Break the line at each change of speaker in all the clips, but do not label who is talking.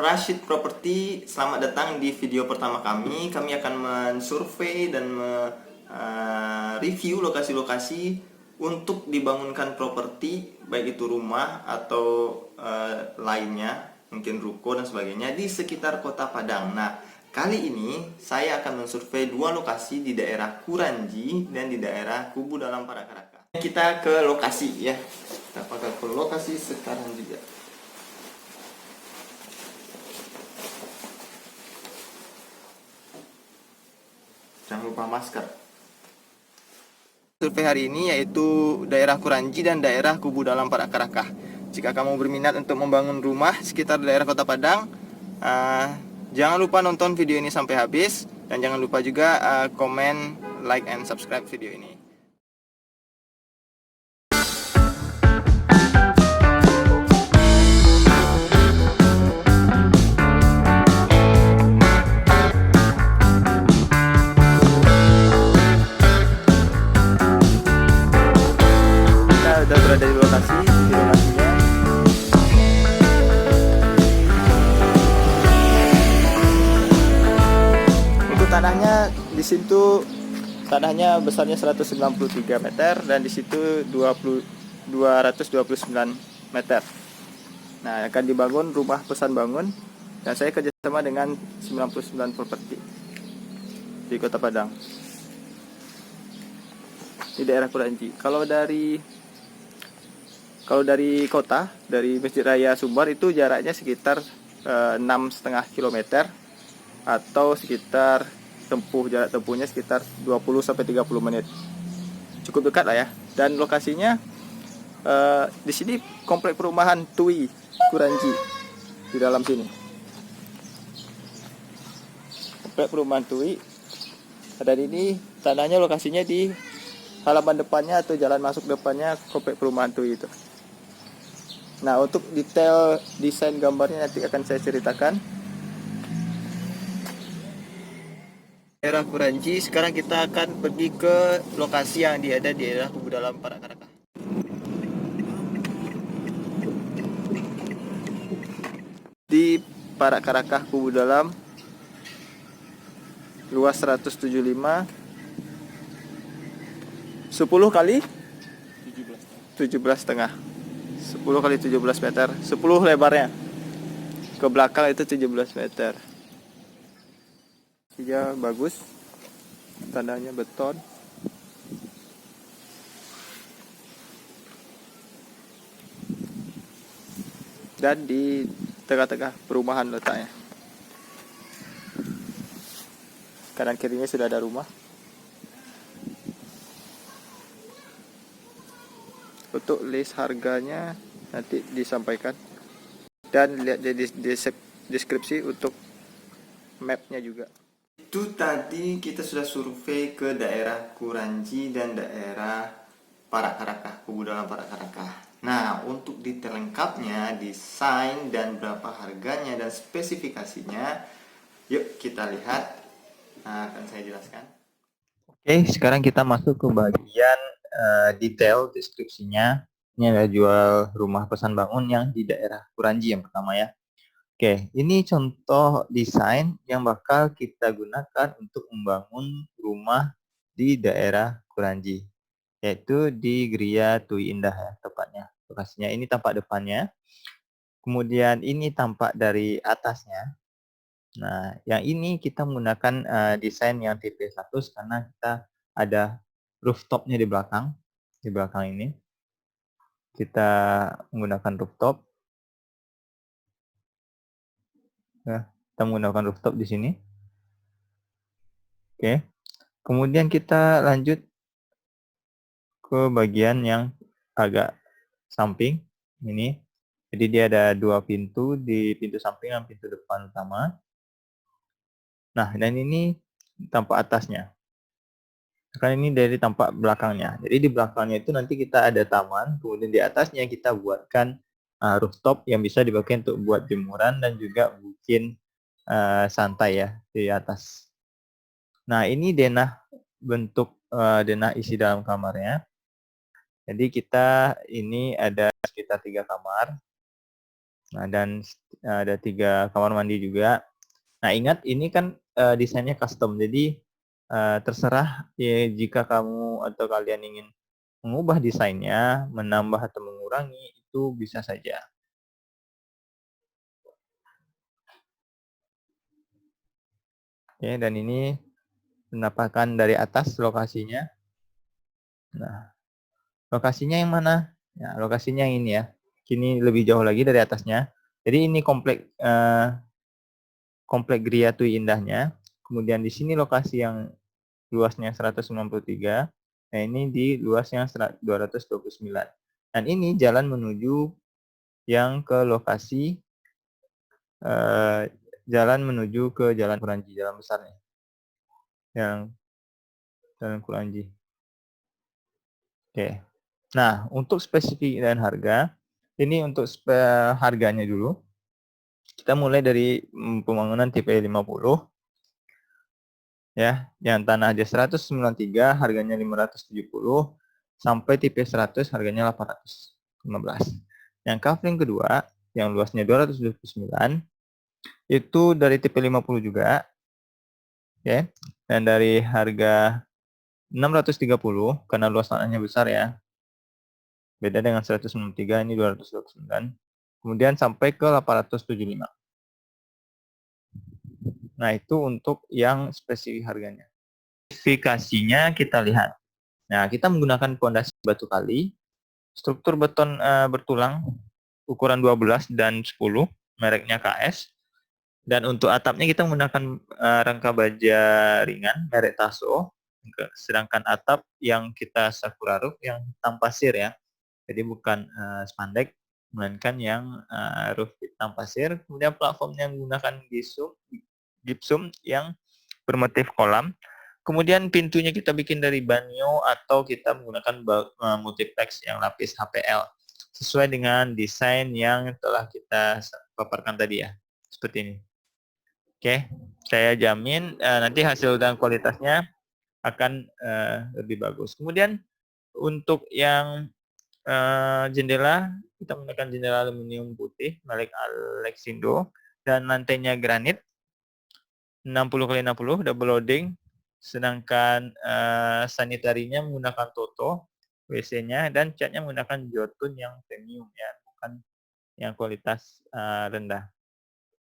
Rashid Property, selamat datang di video pertama kami. Kami akan mensurvei dan mereview lokasi-lokasi untuk dibangunkan properti, baik itu rumah atau lainnya, mungkin ruko dan sebagainya di sekitar Kota Padang. Nah, kali ini saya akan mensurvei dua lokasi di daerah Kuranji dan di daerah Kubu Dalam Parakaraka. Kita ke lokasi ya. Kita akan ke lokasi sekarang juga. Jangan lupa masker. Survei hari ini yaitu daerah Kuranji dan daerah Kubu Dalam Parakaraka. Jika kamu berminat untuk membangun rumah sekitar daerah Kota Padang, jangan lupa nonton video ini sampai habis dan jangan lupa juga komen, like, and subscribe video ini. Sudah berada di lokasinya. Untuk tanahnya di situ tanahnya besarnya 193 meter dan di situ 229 meter. Nah, akan dibangun rumah pesan bangun dan saya kerjasama dengan 99 properti di Kota Padang, di daerah Kuranji. Kalau dari kota, dari Masjid Raya Sumbar itu jaraknya sekitar 6,5 km atau sekitar jarak tempuhnya sekitar 20-30 menit. Cukup dekat lah ya. Dan lokasinya di sini komplek perumahan TUI Kuranji di dalam sini. Komplek perumahan TUI. Dan ini tanahnya lokasinya di halaman depannya atau jalan masuk depannya komplek perumahan TUI itu. Nah, untuk detail desain gambarnya nanti akan saya ceritakan. Daerah Kuranji, sekarang kita akan pergi ke lokasi yang ada di daerah Kubu Dalam Parakaraka. Di Parakaraka Kubu Dalam, luas 175, 10 kali 17,5. 10 kali 17 meter, 10 lebarnya. Ke belakang itu 17 meter. Dia bagus. Tandanya beton. Dan di tengah-tengah perumahan letaknya. Kanan kirinya sudah ada rumah. Untuk list harganya nanti disampaikan dan lihat di deskripsi untuk mapnya juga. Itu tadi kita sudah survei ke daerah Kuranji dan daerah Parakaraka, Kubu Dalam Parakaraka. Nah, untuk detail lengkapnya, desain dan berapa harganya dan spesifikasinya, yuk kita lihat. Nah, akan saya jelaskan. Oke, sekarang kita masuk ke bagian detail deskripsinya. Ini ada jual rumah pesan bangun yang di daerah Kuranji yang pertama ya. Oke, ini contoh desain yang bakal kita gunakan untuk membangun rumah di daerah Kuranji, yaitu di Gria Tui Indah ya, tepatnya. Lokasinya ini tampak depannya. Kemudian ini tampak dari atasnya. Nah, yang ini kita menggunakan desain yang tipe 1 karena kita ada rooftopnya di belakang ini. Kita menggunakan rooftop. Ya, kita menggunakan rooftop di sini. Oke. Kemudian kita lanjut ke bagian yang agak samping ini. Jadi dia ada dua pintu, di pintu samping dan pintu depan utama. Nah, dan ini tampak atasnya. Karena ini dari tampak belakangnya. Jadi di belakangnya itu nanti kita ada taman, kemudian di atasnya kita buatkan rooftop yang bisa dipakai untuk buat jemuran dan juga bikin santai ya di atas. Nah, ini denah bentuk denah isi dalam kamarnya. Jadi kita ini ada sekitar 3 kamar. Nah, dan ada 3 kamar mandi juga. Nah, ingat ini kan desainnya custom. Jadi terserah ya, jika kamu atau kalian ingin mengubah desainnya, menambah atau mengurangi, itu bisa saja. Oke, dan ini penampakan dari atas lokasinya. Nah, lokasinya yang mana? Ya, lokasinya yang ini ya. Kini lebih jauh lagi dari atasnya. Jadi ini komplek Gria Tui Indahnya. Kemudian di sini lokasi yang luasnya 193. Nah, ini di luasnya 229. Dan ini jalan menuju yang ke lokasi jalan menuju ke Jalan Kuranji, jalan besarnya. Yang Jalan Kuranji. Oke. Nah, untuk spesifik dan harga, ini untuk harganya dulu. Kita mulai dari pembangunan tipe 50 ya, yang tanah aja 193 harganya 570 sampai tipe 100 harganya 815. Yang kafling kedua yang luasnya 229 itu dari tipe 50 juga ya. Dan dari harga 630 karena luas tanahnya besar ya. Beda dengan 193 ini 229. Kemudian sampai ke 875. Nah, itu untuk yang spesifik harganya. Spesifikasinya kita lihat. Nah, kita menggunakan pondasi batu kali, struktur beton bertulang ukuran 12 dan 10, mereknya KS. Dan untuk atapnya kita menggunakan rangka baja ringan merek Taso. Sedangkan atap yang kita Sakura roof yang hitam pasir ya. Jadi bukan spandek, melainkan yang roof hitam pasir. Kemudian platformnya menggunakan gypsum yang bermotif kolam. Kemudian pintunya kita bikin dari banyo atau kita menggunakan multiplex yang lapis HPL sesuai dengan desain yang telah kita paparkan tadi ya. Seperti ini. Oke, saya jamin nanti hasil dan kualitasnya akan lebih bagus. Kemudian untuk yang jendela, kita menggunakan jendela aluminium putih merek Alexindo dan lantainya granit 60 kali 60 double loading. Sedangkan sanitarinya menggunakan Toto WC-nya dan catnya menggunakan Jotun yang premium ya, bukan yang kualitas rendah.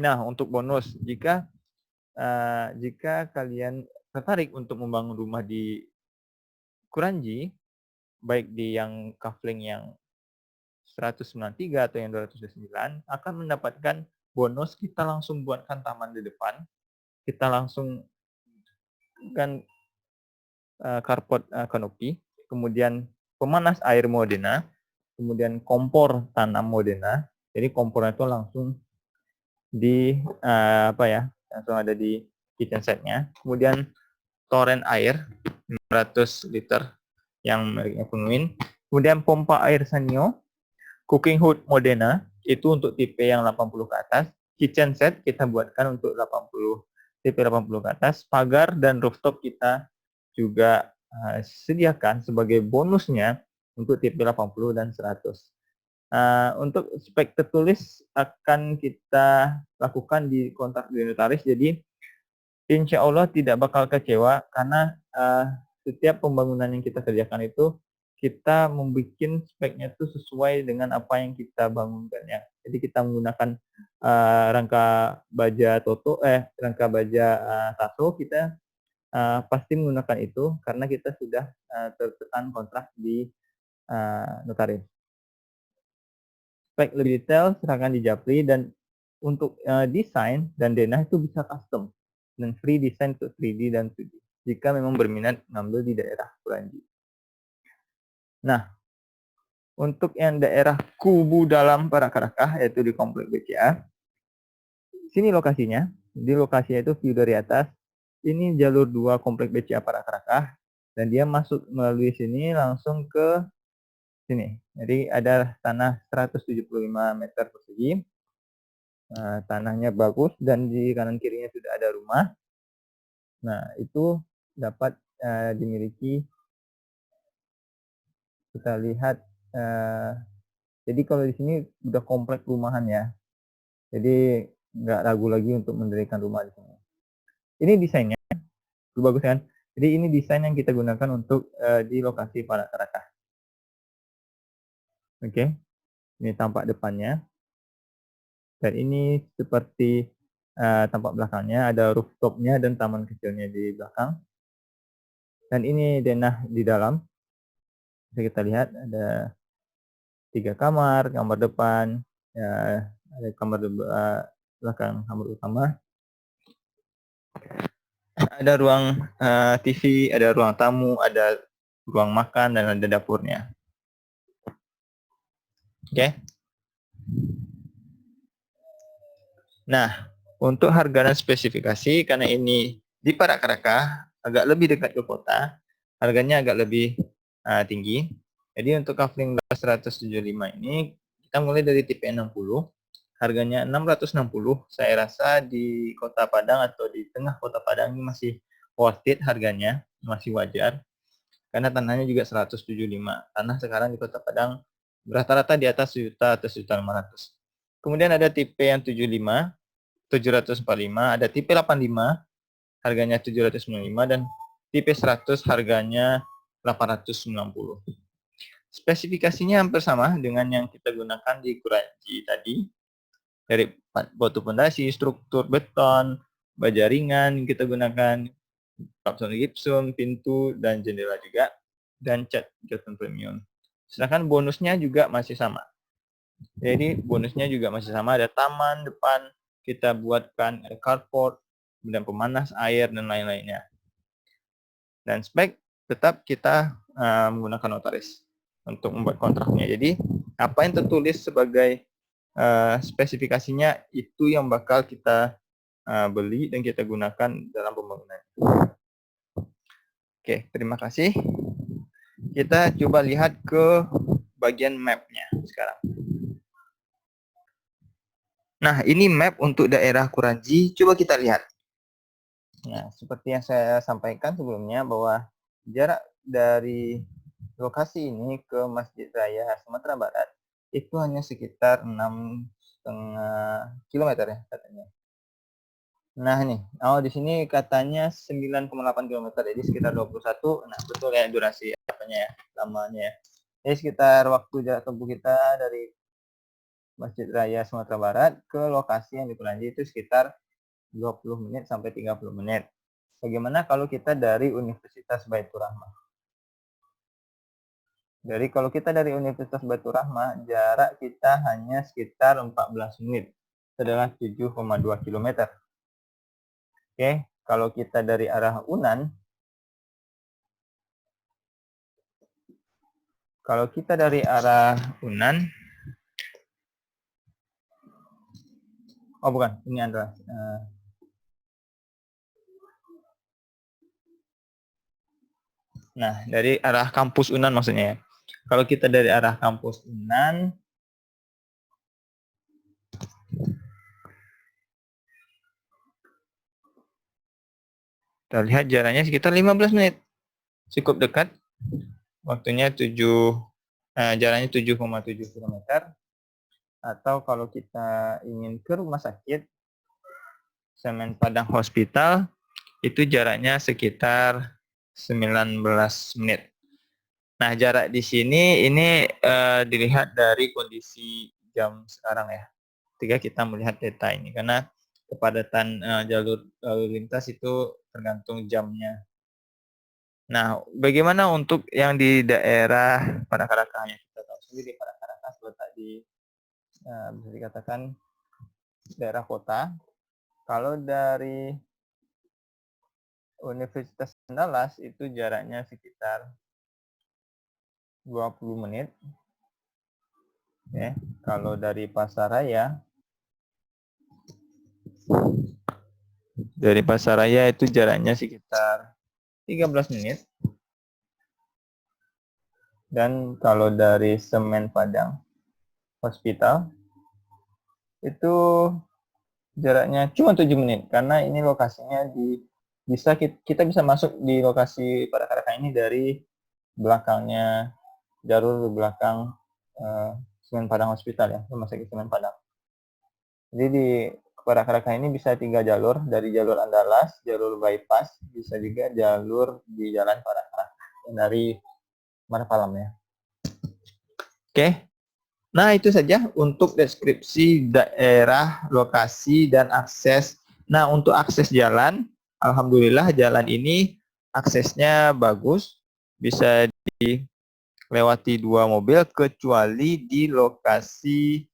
Nah, untuk bonus jika kalian tertarik untuk membangun rumah di Kuranji, baik di yang kafling yang 193 atau yang 209, akan mendapatkan bonus. Kita langsung buatkan taman di depan, kita langsung kan carport kanopi, kemudian pemanas air Modena, kemudian kompor tanam Modena. Jadi kompornya itu langsung di langsung ada di kitchen setnya. Kemudian toren air 500 liter yang mereknya Penguin. Kemudian pompa air Sanyo, cooking hood Modena itu untuk tipe yang 80 ke atas. Kitchen set kita buatkan untuk 80 tipe 80 ke atas. Pagar dan rooftop kita juga sediakan sebagai bonusnya untuk tipe 80 dan 100. Untuk spek tertulis akan kita lakukan di kontrak di notaris. Jadi insya Allah tidak bakal kecewa karena setiap pembangunan yang kita kerjakan itu kita membuat speknya itu sesuai dengan apa yang kita bangunkan ya. Jadi kita menggunakan rangka baja rangka baja Taso, kita pasti menggunakan itu karena kita sudah tertekan kontrak di notaris. Spek lebih detail silahkan di Japri, dan untuk desain dan denah itu bisa custom dan free design untuk 3D dan 2D jika memang berminat ngambil di daerah Kuranji. Nah, untuk yang daerah Kubu Dalam Parakarakah yaitu di Komplek BCA, sini lokasinya. Di lokasinya itu view dari atas. Ini jalur 2 Komplek BCA Parakarakah dan dia masuk melalui sini langsung ke sini. Jadi ada tanah 175 meter persegi. Tanahnya bagus dan di kanan kirinya sudah ada rumah. Nah, itu dapat dimiliki. Kita lihat, jadi kalau di sini udah komplek perumahan ya.
Jadi nggak ragu lagi untuk mendirikan rumah di sini. Ini desainnya bagus kan? Jadi ini desain yang kita gunakan untuk di lokasi Parak Karakah. Oke, ini tampak depannya. Dan ini seperti tampak belakangnya, ada rooftopnya dan taman kecilnya di belakang. Dan ini denah di dalam. Bisa kita lihat ada 3 kamar, kamar depan, ya, ada kamar belakang, kamar utama. Ada ruang TV, ada ruang tamu, ada ruang makan, dan ada dapurnya. Oke. Nah, untuk harga dan spesifikasi, karena ini di Parak Karakah, agak lebih dekat ke kota, harganya agak lebih tinggi. Jadi untuk kafling 175 ini, kita mulai dari tipe 60, harganya 660. Saya rasa di Kota Padang atau di tengah Kota Padang ini masih worth it harganya, masih wajar. Karena tanahnya juga 175. Tanah sekarang di Kota Padang rata-rata di atas juta atau 1.500. Kemudian ada tipe yang 75, 745, ada tipe 85, harganya 795, dan tipe 100 harganya 890. Spesifikasinya hampir sama dengan yang kita gunakan di Kuranji tadi. Dari batu pondasi, struktur beton, baja ringan kita gunakan, kapsul gipsum, pintu, dan jendela juga, dan cat Jotun Premium. Sedangkan bonusnya juga masih sama. Jadi bonusnya juga masih sama, ada taman depan, kita buatkan ada carport, kemudian pemanas air, dan lain-lainnya. Dan spek tetap kita menggunakan notaris untuk membuat kontraknya. Jadi apa yang tertulis sebagai spesifikasinya itu yang bakal kita beli dan kita gunakan dalam pembangunan. Oke, terima kasih. Kita coba lihat ke bagian map-nya sekarang. Nah, ini map untuk daerah Kuranji. Coba kita lihat. Nah, seperti yang saya sampaikan sebelumnya bahwa jarak dari lokasi ini ke Masjid Raya Sumatera Barat itu hanya sekitar 6,5 kilometer ya katanya. Nah nih, di sini katanya 9,8 kilometer, jadi sekitar 21. Nah betul ya durasi apanya ya, lamanya ya. Jadi sekitar waktu jarak tempuh kita dari Masjid Raya Sumatera Barat ke lokasi yang di Kuranji itu sekitar 20 menit sampai 30 menit. Bagaimana kalau kita dari Universitas Baitur Rahmah? Jadi kalau kita dari Universitas Baitur Rahmah, jarak kita hanya sekitar 14 menit. Adalah 7,2 km. Oke, kalau kita dari arah Unan, oh bukan, ini adalah nah dari arah kampus Unan maksudnya ya. Kalau kita dari arah kampus Unan, kita lihat jaraknya sekitar 15 menit. Cukup dekat. Waktunya jaraknya 7,7 km. Atau kalau kita ingin ke rumah sakit Semen Padang Hospital, itu jaraknya sekitar 19 menit. Nah, jarak di sini ini dilihat dari kondisi jam sekarang ya. Ketika kita melihat data ini, karena kepadatan jalur lalu lintas itu tergantung jamnya. Nah, bagaimana untuk yang di daerah Parak Karakah? Kita tahu sendiri Parak Karakah terletak di bisa dikatakan daerah kota. Kalau dari Universitas Andalas itu jaraknya sekitar 20 menit. Ya, kalau dari Pasaraya itu jaraknya sekitar 13 menit. Dan kalau dari Semen Padang Hospital itu jaraknya cuma 7 menit karena ini lokasinya kita bisa masuk di lokasi Parak Karakah ini dari belakangnya jalur belakang Semen Padang Hospital ya, Rumah Sakit Semen Padang. Jadi di Parak-Raka ini bisa 3 jalur, dari jalur Andalas, jalur bypass, bisa juga jalur di Jalan Parak-Raka dari Manapalam ya. Oke. Nah, itu saja untuk deskripsi daerah, lokasi, dan akses. Nah, untuk akses jalan, alhamdulillah jalan ini aksesnya bagus, bisa dilewati 2 mobil kecuali di lokasi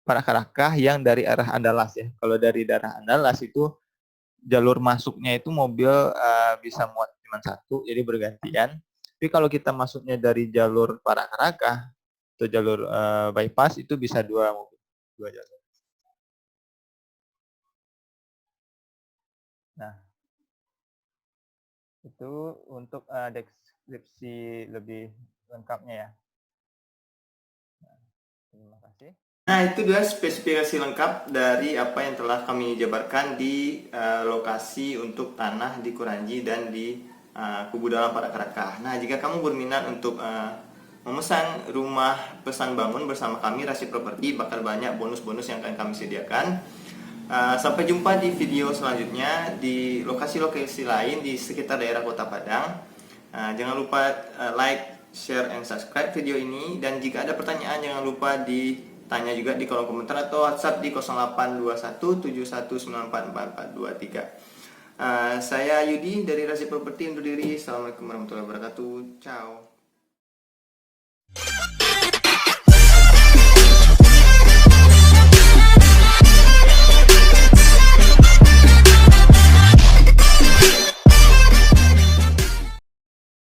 Parak-Raka yang dari arah Andalas ya. Kalau dari arah Andalas itu jalur masuknya itu mobil bisa muat cuma satu, jadi bergantian. Tapi kalau kita masuknya dari jalur Parak-Raka atau jalur bypass itu bisa 2 mobil, 2 jalur. Nah, itu untuk deskripsi lebih lengkapnya ya. Nah, terima kasih.
Nah, itu dia spesifikasi lengkap dari apa yang telah kami jabarkan di lokasi untuk tanah di Kuranji dan di Kubu Dalam Parak-Raka. Nah, jika kamu berminat untuk memesan rumah pesan bangun bersama kami Rasi Properti, bakal banyak bonus-bonus yang akan kami sediakan. Sampai jumpa di video selanjutnya di lokasi-lokasi lain di sekitar daerah Kota Padang. Jangan lupa like, share, and subscribe video ini. Dan jika ada pertanyaan jangan lupa ditanya juga di kolom komentar atau WhatsApp di 082171944423. Saya Yudi dari Rasi Properti undur diri. Assalamualaikum warahmatullahi wabarakatuh. Ciao.